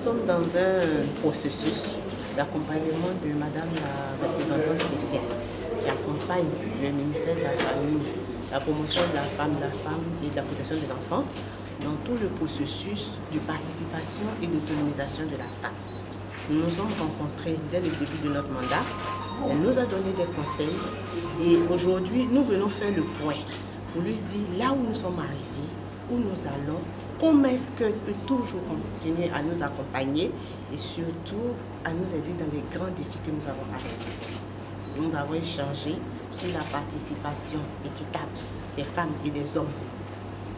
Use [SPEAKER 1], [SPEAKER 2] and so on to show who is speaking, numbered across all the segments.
[SPEAKER 1] sommes dans un processus d'accompagnement de Madame la représentante spéciale qui accompagne le ministère de la Famille, la promotion de la femme et de la protection des enfants dans tout le processus de participation et d'autonomisation de la femme. Nous nous sommes rencontrés dès le début de notre mandat. Elle nous a donné des conseils et aujourd'hui, nous venons faire le point pour lui dire là où nous sommes arrivés, où nous allons, comment est-ce qu'elle peut toujours continuer à nous accompagner et surtout à nous aider dans les grands défis que nous avons à relever. Nous avons échangé sur la participation équitable des femmes et des hommes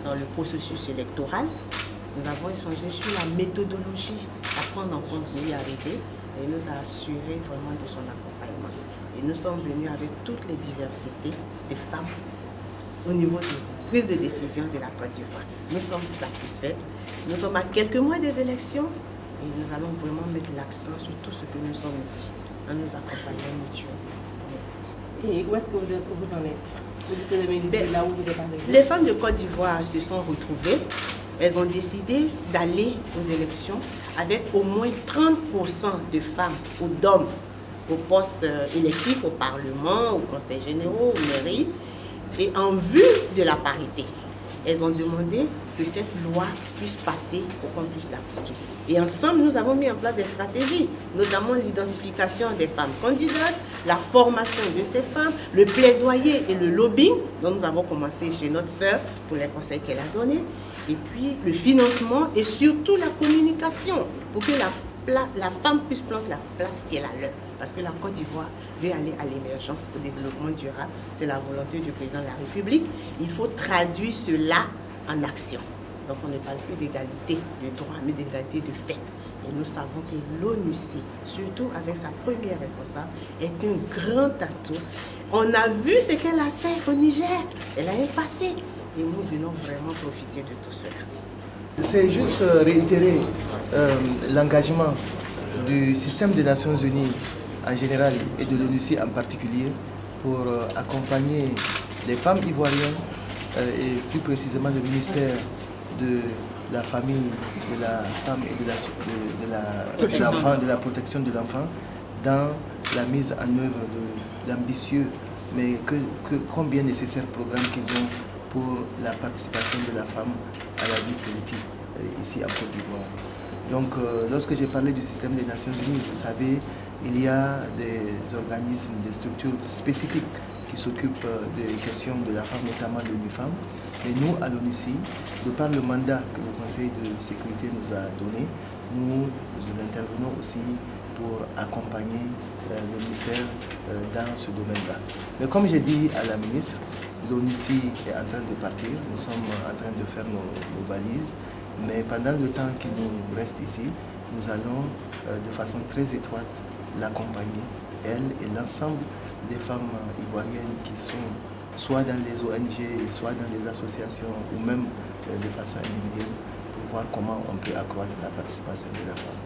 [SPEAKER 1] dans le processus électoral. Nous avons échangé sur la méthodologie à prendre en compte pour y arriver et nous a assuré vraiment de son accompagnement. Et nous sommes venus avec toutes les diversités des femmes au niveau de prise de décision de la Côte d'Ivoire. Nous sommes satisfaits. Nous sommes à quelques mois des élections et nous allons vraiment mettre l'accent sur tout ce que nous sommes dit en nous accompagnant mutuellement.
[SPEAKER 2] Et où est-ce que vous en êtes? Là où vous êtes arrivé?
[SPEAKER 1] Les femmes de Côte d'Ivoire se sont retrouvées. Elles ont décidé d'aller aux élections avec au moins 30% de femmes ou d'hommes aux postes électifs, au Parlement, au Conseil général, aux mairies, et en vue de la parité. Elles ont demandé que cette loi puisse passer pour qu'on puisse l'appliquer. Et ensemble, nous avons mis en place des stratégies, notamment l'identification des femmes candidates, la formation de ces femmes, le plaidoyer et le lobbying, dont nous avons commencé chez notre sœur pour les conseils qu'elle a donnés, et puis le financement et surtout la communication pour que la femme puisse prendre la place qui est la leur. Parce que la Côte d'Ivoire veut aller à l'émergence, au développement durable. C'est la volonté du président de la République. Il faut traduire cela en action. Donc on ne parle plus d'égalité de droit, mais d'égalité de fait. Et nous savons que l'ONUCI, surtout avec sa première responsable, est un grand atout. On a vu ce qu'elle a fait au Niger. Elle a un passé. Et nous venons vraiment profiter de tout cela.
[SPEAKER 3] C'est juste réitérer l'engagement du système des Nations Unies en général et de l'ONUCI en particulier pour accompagner les femmes ivoiriennes et plus précisément le ministère de la famille, de la femme et de la protection de l'enfant dans la mise en œuvre de l'ambitieux mais combien nécessaire programme qu'ils ont pour la participation de la femme à la vie politique ici en Côte d'Ivoire. Donc lorsque j'ai parlé du système des Nations Unies, vous savez, il y a des organismes, des structures spécifiques qui s'occupent des questions de la femme, notamment de l'UNIFEM. Et nous, à l'ONUCI, de par le mandat que le Conseil de sécurité nous a donné, nous intervenons aussi pour accompagner le ministère dans ce domaine-là. Mais comme j'ai dit à la ministre, l'ONUCI est en train de partir, nous sommes en train de faire nos valises, mais pendant le temps qui nous reste ici, nous allons de façon très étroite l'accompagner, elle et l'ensemble des femmes ivoiriennes qui sont soit dans les ONG, soit dans les associations ou même de façon individuelle pour voir comment on peut accroître la participation de la femme.